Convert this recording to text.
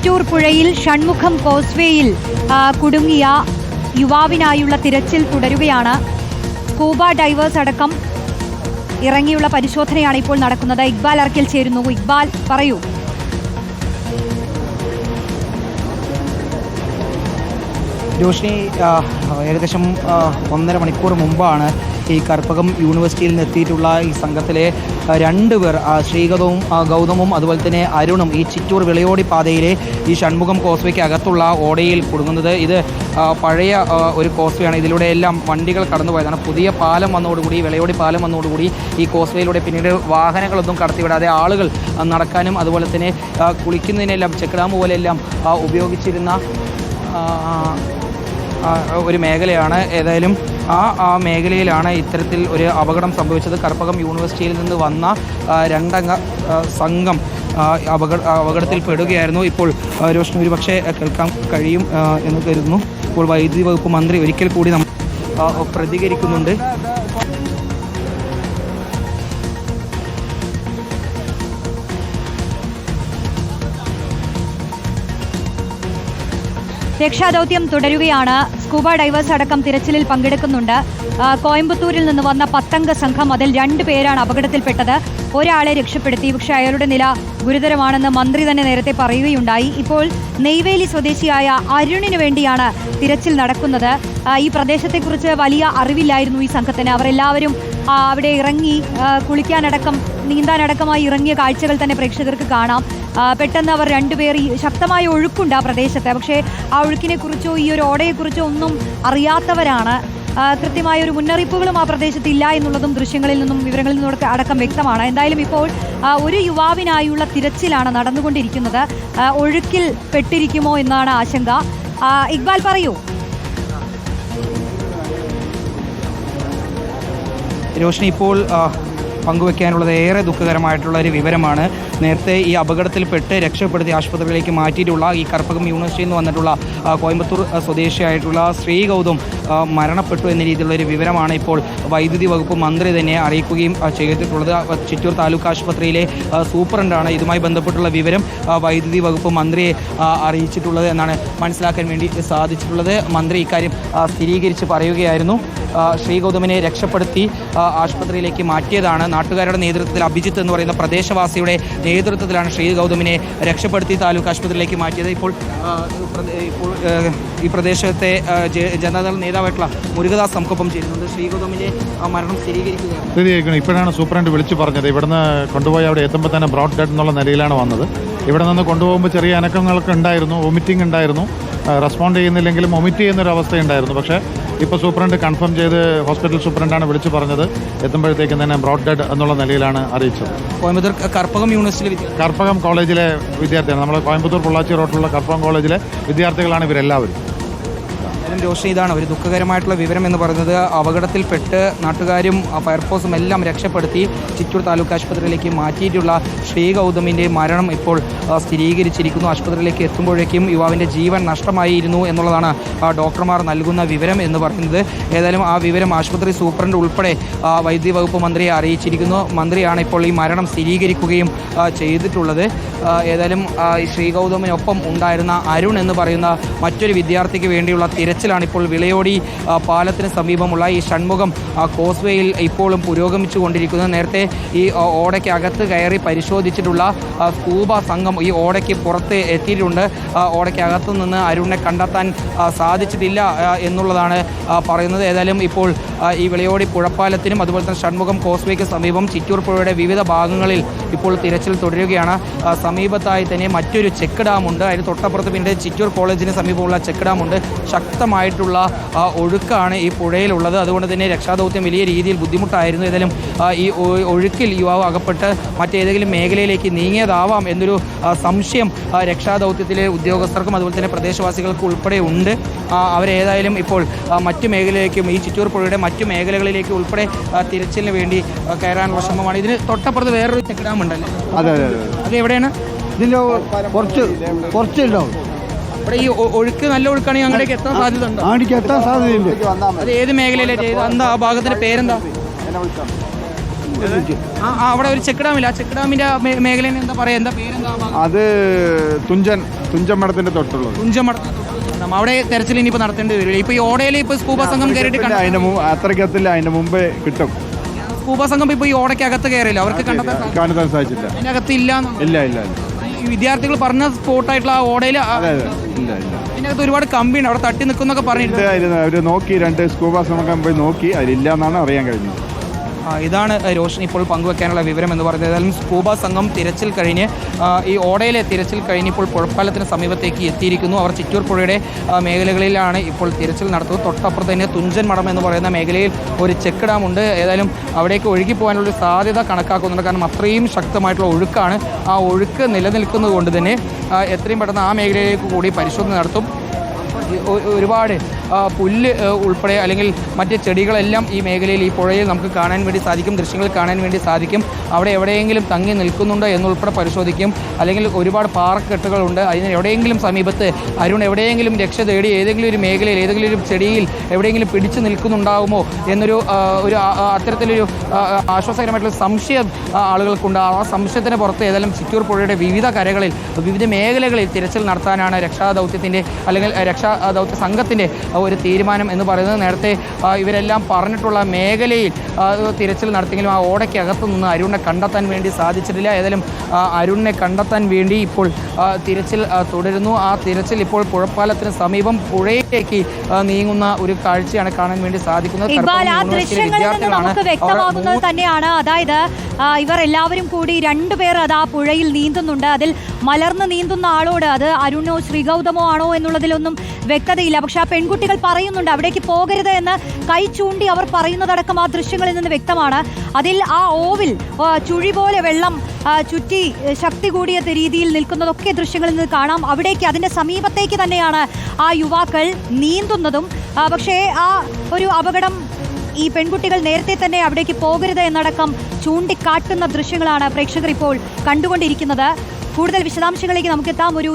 ചിറ്റൂർ പുഴയിൽ ഷൺമുഖം കോസ്വേയിൽ കുടുങ്ങിയ യുവാവിനായുള്ള തിരച്ചിൽ തുടരുകയാണ്. സ്കൂബ ഡൈവേഴ്സ് അടക്കം ഇറങ്ങിയുള്ള പരിശോധനയാണ് ഇപ്പോൾ നടക്കുന്നത്. ഇക്ബാൽ അർക്കിൽ ചേരുന്നു. ഇക്ബാൽ, പറയൂ. ജോഷ്നി, ഏകദേശം 1.5 മണിക്കൂർ മുമ്പാണ് ഈ കർപ്പകം യൂണിവേഴ്സിറ്റിയിൽ നിന്ന് എത്തിയിട്ടുള്ള ഈ സംഘത്തിലെ 2 പേർ, ശ്രീഗതവും ഗൗതമും അതുപോലെ തന്നെ അരുണും, ഈ ചിറ്റൂർ വിളയോടി പാതയിലെ ഈ ഷൺമുഖം കോസ്വേക്ക് അകത്തുള്ള ഓടയിൽ കുടുങ്ങുന്നത്. ഇത് പഴയ ഒരു കോസ്വേയാണ്. ഇതിലൂടെ എല്ലാം വണ്ടികൾ കടന്നുപോയതാണ്. പുതിയ പാലം വന്നതോടുകൂടി, വിളയോടി പാലം വന്നതോടുകൂടി ഈ കോസ്വേയിലൂടെ പിന്നീട് വാഹനങ്ങളൊന്നും കടത്തിവിടാതെ ആളുകൾ നടക്കാനും അതുപോലെ തന്നെ കുളിക്കുന്നതിനെല്ലാം ചെക്ക് ഡാം പോലെയെല്ലാം ഉപയോഗിച്ചിരുന്ന ഒരു മേഖലയാണ്. ഏതായാലും ആ മേഖലയിലാണ് ഇത്തരത്തിൽ ഒരു അപകടം സംഭവിച്ചത്. കർപ്പകം യൂണിവേഴ്സിറ്റിയിൽ നിന്ന് വന്ന 2 അംഗ സംഘം അപകടത്തിൽ പെടുകയായിരുന്നു. ഇപ്പോൾ രോഷ്ണി ഒരു പക്ഷേ കേൾക്കാൻ കഴിയും എന്ന് കരുതുന്നു. ഇപ്പോൾ വൈദ്യുതി വകുപ്പ് മന്ത്രി ഒരിക്കൽ കൂടി പ്രതികരിക്കുന്നുണ്ട്. രക്ഷാദൗത്യം തുടരുകയാണ്. സ്കൂബ ഡൈവേഴ്സ് അടക്കം തിരച്ചിലിൽ പങ്കെടുക്കുന്നുണ്ട്. കോയമ്പത്തൂരിൽ നിന്ന് വന്ന 10 അംഗ സംഘം, അതിൽ 2 പേരാണ് അപകടത്തിൽപ്പെട്ടത്. ഒരാളെ രക്ഷപ്പെടുത്തി. പക്ഷേ അയാളുടെ നില ഗുരുതരമാണെന്ന് മന്ത്രി തന്നെ നേരത്തെ പറയുകയുണ്ടായി. ഇപ്പോൾ നെയ്വേലി സ്വദേശിയായ അരുണിന് വേണ്ടിയാണ് തിരച്ചിൽ നടക്കുന്നത്. ഈ പ്രദേശത്തെക്കുറിച്ച് വലിയ അറിവില്ലായിരുന്നു ഈ സംഘത്തിന്. അവരെല്ലാവരും അവിടെ ഇറങ്ങി കുളിക്കാനടക്കം നീന്താനടക്കമായി ഇറങ്ങിയ കാഴ്ചകൾ തന്നെ പ്രേക്ഷകർക്ക് കാണാം. പെട്ടെന്ന് അവർ 2 പേർ, ശക്തമായ ഒഴുക്കുണ്ട് ആ പ്രദേശത്ത്. പക്ഷേ ആ ഒഴുക്കിനെക്കുറിച്ചോ ഈ ഒരു ഓടയെക്കുറിച്ചോ ഒന്നും അറിയാത്തവരാണ്. കൃത്യമായ ഒരു മുന്നറിയിപ്പുകളും ആ പ്രദേശത്ത് ഇല്ല എന്നുള്ളതും ദൃശ്യങ്ങളിൽ നിന്നും വിവരങ്ങളിൽ നിന്നും അടക്കം വ്യക്തമാണ്. എന്തായാലും ഇപ്പോൾ ഒരു യുവാവിനായുള്ള തിരച്ചിലാണ് നടന്നുകൊണ്ടിരിക്കുന്നത്. ഒഴുക്കിൽ പെട്ടിരിക്കുമോ എന്നാണ് ആശങ്ക. ഇക്ബാൽ, പറയൂ. രോഷ്നി, ഇപ്പോൾ പങ്കുവെക്കാനുള്ളത് ഏറെ ദുഃഖകരമായിട്ടുള്ള ഒരു വിവരമാണ്. നേരത്തെ ഈ അപകടത്തിൽപ്പെട്ട് രക്ഷപ്പെടുത്തി ആശുപത്രിയിലേക്ക് മാറ്റിയിട്ടുള്ള ഈ കർപ്പകം യൂണിവേഴ്സിറ്റിയിൽ നിന്ന് വന്നിട്ടുള്ള കോയമ്പത്തൂർ സ്വദേശിയായിട്ടുള്ള ശ്രീഗൗതം മരണപ്പെട്ടു എന്ന രീതിയിലുള്ള ഒരു വിവരമാണ് ഇപ്പോൾ വൈദ്യുതി വകുപ്പ് മന്ത്രി തന്നെ അറിയിക്കുകയും ചെയ്തിട്ടുള്ളത്. ചിറ്റൂർ താലൂക്ക് ആശുപത്രിയിലെ സൂപ്രണ്ടാണ് ഇതുമായി ബന്ധപ്പെട്ടുള്ള വിവരം വൈദ്യുതി വകുപ്പ് മന്ത്രിയെ അറിയിച്ചിട്ടുള്ളത് എന്നാണ് മനസ്സിലാക്കാൻ വേണ്ടി സാധിച്ചിട്ടുള്ളത്. മന്ത്രി ഇക്കാര്യം സ്ഥിരീകരിച്ച് പറയുകയായിരുന്നു. ശ്രീഗൗതമിനെ രക്ഷപ്പെടുത്തി ആശുപത്രിയിലേക്ക് മാറ്റിയതാണ്. നാട്ടുകാരുടെ നേതൃത്വത്തിൽ അഭിജിത്ത് എന്ന് പറയുന്ന പ്രദേശവാസിയുടെ നേതൃത്വത്തിലാണ് ശ്രീഗൗതമിനെ രക്ഷപ്പെടുത്തി താലൂക്ക് ആശുപത്രിയിലേക്ക് മാറ്റിയത്. ഇപ്പോൾ ഈ പ്രദേശത്തെ ജനതാദൾ നേതാവായിട്ടുള്ള മുരുകദാസ് നമുക്കൊപ്പം ചേരുന്നുണ്ട്. ശ്രീഗൗതമിന്റെ മരണം സ്ഥിരീകരിക്കുകയാണ്. ഇപ്പോഴാണ് സൂപ്രണ്ട് വിളിച്ചു പറഞ്ഞത്. ഇവിടുന്ന് കൊണ്ടുപോയി അവിടെ എത്തുമ്പോൾ തന്നെ ബ്രോഡ് ഡെഡ് എന്നുള്ള നിലയിലാണ് വന്നത്. ഇവിടെ നിന്ന് കൊണ്ടുപോകുമ്പോൾ ചെറിയ അനക്കങ്ങളൊക്കെ ഉണ്ടായിരുന്നു, വൊമിറ്റിംഗ് ഉണ്ടായിരുന്നു. റെസ്പോണ്ട് ചെയ്യുന്നില്ലെങ്കിലും വൊമിറ്റ് ചെയ്യുന്നൊരവസ്ഥ ഉണ്ടായിരുന്നു. പക്ഷേ ഇപ്പോൾ സൂപ്രണ്ട് കൺഫേം ചെയ്ത്, ഹോസ്പിറ്റൽ സൂപ്രണ്ടാണ് വിളിച്ചു പറഞ്ഞത്. എത്തുമ്പോഴത്തേക്കും തന്നെ ബ്രോഡ് ഡെഡ് എന്നുള്ള നിലയിലാണ് അറിയിച്ചത്. കോയമ്പത്തൂർ കർപ്പകം യൂണിവേഴ്സിറ്റിയിലെ കർപ്പകം കോളേജിലെ വിദ്യാർത്ഥിയാണ്. നമ്മുടെ കോയമ്പത്തൂർ പൊള്ളാച്ചി റോഡിലുള്ള കർപ്പകം കോളേജിലെ വിദ്യാർത്ഥികളാണ് ഇവരെല്ലാവരും. രോഷ്നി, ഇതാണ് ഒരു ദുഃഖകരമായിട്ടുള്ള വിവരം എന്ന് പറയുന്നത്. അപകടത്തിൽപ്പെട്ട് നാട്ടുകാരും ഫയർഫോഴ്സും എല്ലാം രക്ഷപ്പെടുത്തി ചിറ്റൂർ താലൂക്ക് ആശുപത്രിയിലേക്ക് മാറ്റിയിട്ടുള്ള ശ്രീഗൗതമിൻ്റെ മരണം ഇപ്പോൾ സ്ഥിരീകരിച്ചിരിക്കുന്നു. ആശുപത്രിയിലേക്ക് എത്തുമ്പോഴേക്കും യുവാവിൻ്റെ ജീവൻ നഷ്ടമായിരുന്നു എന്നുള്ളതാണ് ഡോക്ടർമാർ നൽകുന്ന വിവരം എന്ന് പറയുന്നത്. ഏതായാലും ആ വിവരം ആശുപത്രി സൂപ്രണ്ട് ഉൾപ്പെടെ വൈദ്യുതി വകുപ്പ് മന്ത്രിയെ അറിയിച്ചിരിക്കുന്നു. മന്ത്രിയാണ് ഇപ്പോൾ ഈ മരണം സ്ഥിരീകരിക്കുകയും ചെയ്തിട്ടുള്ളത്. ഏതായാലും ശ്രീഗൗതമിനൊപ്പം ഉണ്ടായിരുന്ന അരുൺ എന്ന് പറയുന്ന മറ്റൊരു വിദ്യാർത്ഥിക്ക് വേണ്ടിയുള്ള തിരച്ചിലാണ് ഇപ്പോൾ വിളയോടി പാലത്തിന് സമീപമുള്ള ഈ ഷൺമുഖം കോസ്വേയിൽ ഇപ്പോഴും പുരോഗമിച്ചു കൊണ്ടിരിക്കുന്നത്. നേരത്തെ ഈ ഓടയ്ക്കകത്ത് കയറി പരിശോധിച്ചിട്ടുള്ള സ്കൂബ സംഘം ഈ ഓടയ്ക്ക് പുറത്ത് എത്തിയിട്ടുണ്ട്. ഓടയ്ക്കകത്തു നിന്ന് അരുണിനെ കണ്ടെത്താൻ സാധിച്ചിട്ടില്ല എന്നുള്ളതാണ് പറയുന്നത്. ഏതായാലും ഇപ്പോൾ ഈ വിളയോടി പുഴപ്പാലത്തിനും അതുപോലെ തന്നെ ഷൺമുഖം കോസ്വേക്ക് സമീപം ചിറ്റൂർ പുഴയുടെ വിവിധ ഭാഗങ്ങളിൽ ഇപ്പോൾ തിരച്ചിൽ തുടരുകയാണ്. സമീപത്തായി തന്നെ മറ്റൊരു ചെക്ക് ഡാമുണ്ട്. അതിന് തൊട്ടപ്പുറത്ത് പിന്നെ ചിറ്റൂർ കോളേജിന് സമീപമുള്ള ചെക്ക് ഡാമുണ്ട്. ശക്തമായിട്ടുള്ള ഒഴുക്കാണ് ഈ പുഴയിലുള്ളത്. അതുകൊണ്ട് തന്നെ രക്ഷാദൗത്യം വലിയ രീതിയിൽ ബുദ്ധിമുട്ടായിരുന്നു. ഏതായാലും ഈ ഒഴുക്കിൽ യുവാവ് അകപ്പെട്ട് മറ്റേതെങ്കിലും മേഖലയിലേക്ക് നീങ്ങിയതാവാം എന്നൊരു സംശയം രക്ഷാദൗത്യത്തിലെ ഉദ്യോഗസ്ഥർക്കും അതുപോലെ തന്നെ പ്രദേശവാസികൾക്കും ഉൾപ്പെടെ ഉണ്ട്. അവരേതായാലും ഇപ്പോൾ മറ്റു മേഖലയിലേക്കും ഈ ചിറ്റൂർ പുഴയുടെ മറ്റു മേഖലകളിലേക്ക് ഉൾപ്പെടെ തിരച്ചിലിന് വേണ്ടി കയറാനുള്ള ശ്രമമാണ്. ഇതിന് തൊട്ടപ്പുറത്ത് വേറൊരു ചെക്ക് ഡാം ഉണ്ടല്ലോ. അത് എവിടെയാണ്? ഇതിൻ്റെ കുറച്ചുണ്ടാവും. ഇവിടെ ഈ ഒഴുക്ക് നല്ല ഒഴുക്കാണെങ്കിൽ അങ്ങോട്ടേക്ക് എത്താൻ സാധ്യത ഉണ്ടോ? അങ്ങോട്ടേക്ക് എത്താൻ സാധ്യതയുണ്ട്. അത് ഏത് മേഖലയിലേക്ക്? എന്താ ആ ഭാഗത്തിന്റെ പേരെന്താ? അവിടെ ഒരു ചെക്ക് ഡാമില്ല, ആ ചെക്ക് ഡാമിന്റെ മേഖലയിൽ എന്താ പറയാ, എന്താ പേരെന്താ? അത് തുഞ്ചൻ മഠത്തിന്റെ തൊട്ടുള്ളത്. തുഞ്ചൻ മഠത്തിന്റെ അവിടെ തെരച്ചിൽ ഇനിയിപ്പോൾ നടത്തേണ്ടി വരില്ല. ഇപ്പൊ ഈ ഓടയിൽ ഇപ്പൊ സ്കൂബ സംഘം കയറിയിട്ട് അത്രയ്ക്കത്തില്ല, അതിന്റെ മുമ്പേ കിട്ടും. സ്കൂബ സംഘം ഇപ്പൊ ഈ ഓടയ്ക്കകത്ത് കയറില്ല, അവർക്ക് കണ്ടെത്താൻ സാധിച്ചില്ല. അതിനകത്ത് ഇല്ല. ഈ വിദ്യാർത്ഥികൾ പറഞ്ഞ സ്പോട്ടായിട്ടുള്ള ആ ഓടയിൽ അതിനകത്ത് ഒരുപാട് കമ്പിയുണ്ട്, അവിടെ തട്ടി നിൽക്കുന്നൊക്കെ പറഞ്ഞിട്ട് അവര് നോക്കി, 2 സ്കൂബ സംഘം പോയി നോക്കി, അതിലില്ല എന്നാണ് അറിയാൻ കഴിഞ്ഞത്. ഇതാണ് റോഷനി ഇപ്പോൾ പങ്കുവെക്കാനുള്ള വിവരം എന്ന് പറയുന്നത്. ഏതായാലും സ്കൂബ സംഘം തിരച്ചിൽ കഴിഞ്ഞ് ഈ ഓടയിലെ തിരച്ചിൽ കഴിഞ്ഞ് ഇപ്പോൾ പുഴപ്പാലത്തിന് സമീപത്തേക്ക് എത്തിയിരിക്കുന്നു. അവർ ചിറ്റൂർ പുഴയുടെ മേഖലകളിലാണ് ഇപ്പോൾ തിരച്ചിൽ നടത്തുന്നത്. തൊട്ടപ്പുറത്ത് തന്നെ തുഞ്ചൻ മഠം എന്ന് പറയുന്ന മേഖലയിൽ ഒരു ചെക്ക് ഡാം ഉണ്ട്. ഏതായാലും അവിടേക്ക് ഒഴുകി പോകാനുള്ളൊരു സാധ്യത കണക്കാക്കുന്നുണ്ട്. കാരണം അത്രയും ശക്തമായിട്ടുള്ള ഒഴുക്കാണ്. ആ ഒഴുക്ക് നിലനിൽക്കുന്നത് കൊണ്ട് തന്നെ എത്രയും പെട്ടെന്ന് ആ മേഖലയിലേക്ക് കൂടി പരിശോധന നടത്തും. ഒരുപാട് പുല്ല് ഉൾപ്പെടെ അല്ലെങ്കിൽ മറ്റ് ചെടികളെല്ലാം ഈ മേഖലയിൽ, ഈ പുഴയിൽ നമുക്ക് കാണാൻ വേണ്ടി സാധിക്കും, ദൃശ്യങ്ങൾ കാണാൻ വേണ്ടി സാധിക്കും. അവിടെ എവിടെയെങ്കിലും തങ്ങി നിൽക്കുന്നുണ്ടോ എന്നുൾപ്പെടെ പരിശോധിക്കും. അല്ലെങ്കിൽ ഒരുപാട് പാറക്കെട്ടുകളുണ്ട്, അതിന് എവിടെയെങ്കിലും സമീപത്ത് അരുൺ എവിടെയെങ്കിലും രക്ഷ തേടി ഏതെങ്കിലും ഒരു മേഖലയിൽ, ഏതെങ്കിലും ഒരു ചെടിയിൽ എവിടെയെങ്കിലും പിടിച്ചു നിൽക്കുന്നുണ്ടാകുമോ എന്നൊരു അത്തരത്തിലൊരു ആശ്വാസകരമായിട്ടുള്ള സംശയം ആളുകൾക്കുണ്ട്. ആ സംശയത്തിന് പുറത്ത് ഏതായാലും ചിറ്റൂർ പുഴയുടെ വിവിധ കരകളിൽ, വിവിധ മേഖലകളിൽ തിരച്ചിൽ നടത്താനാണ് രക്ഷാദൗത്യത്തിൻ്റെ അല്ലെങ്കിൽ രക്ഷാദൗത്യ സംഘത്തിൻ്റെ ഒരു തീരുമാനം എന്ന് പറയുന്നത്. നേരത്തെ ഇവരെല്ലാം പറഞ്ഞിട്ടുള്ള മേഖലയിൽ തിരച്ചിൽ നടത്തിയെങ്കിലും ആ ഓടയ്ക്കകത്തു നിന്ന് അരുണിനെ കണ്ടെത്താൻ വേണ്ടി സാധിച്ചിട്ടില്ല. ഏതായാലും അരുണിനെ കണ്ടെത്താൻ വേണ്ടി ഇപ്പോൾ തിരച്ചിൽ തുടരുന്നു. ആ തിരച്ചിൽ ഇപ്പോൾ പുഴപ്പാലത്തിന് സമീപം പുഴയിലേക്ക് നീങ്ങുന്ന ഒരു കാഴ്ചയാണ് കാണാൻ വേണ്ടി സാധിക്കുന്നത്. നമുക്ക് വ്യക്തമാകുന്നത് തന്നെയാണ്. അതായത് ഇവർ എല്ലാവരും കൂടി 2 പേർ അത് ആ പുഴയിൽ നീന്തുന്നുണ്ട്. അതിൽ മലർന്ന് നീന്തുന്ന ആളോട് അത് അരുണോ ശ്രീഗൗതമോ ആണോ എന്നുള്ളതിലൊന്നും വ്യക്തതയില്ല. പക്ഷെ ആ പെൺകുട്ടികൾ പറയുന്നുണ്ട് അവിടേക്ക് പോകരുത് എന്ന് കൈ ചൂണ്ടി അവർ പറയുന്നതടക്കം ആ ദൃശ്യങ്ങളിൽ നിന്ന് വ്യക്തമാണ്. അതിൽ ആ ഓവിൽ ചുഴി പോലെ വെള്ളം ചുറ്റി ശക്തി കൂടിയ രീതിയിൽ നിൽക്കുന്നതൊക്കെ ദൃശ്യങ്ങളിൽ നിന്ന് കാണാം. അവിടേക്ക് അതിൻ്റെ സമീപത്തേക്ക് തന്നെയാണ് ആ യുവാക്കൾ നീന്തുന്നതും. പക്ഷേ ആ ഒരു അപകടം ഈ പെൺകുട്ടികൾ നേരത്തെ തന്നെ അവിടേക്ക് പോകരുത് എന്നടക്കം ചൂണ്ടിക്കാട്ടുന്ന ദൃശ്യങ്ങളാണ് പ്രേക്ഷകർ ഇപ്പോൾ കണ്ടുകൊണ്ടിരിക്കുന്നത്. കൂടുതൽ വിശദാംശങ്ങളിലേക്ക് നമുക്ക് എത്താം. ഒരു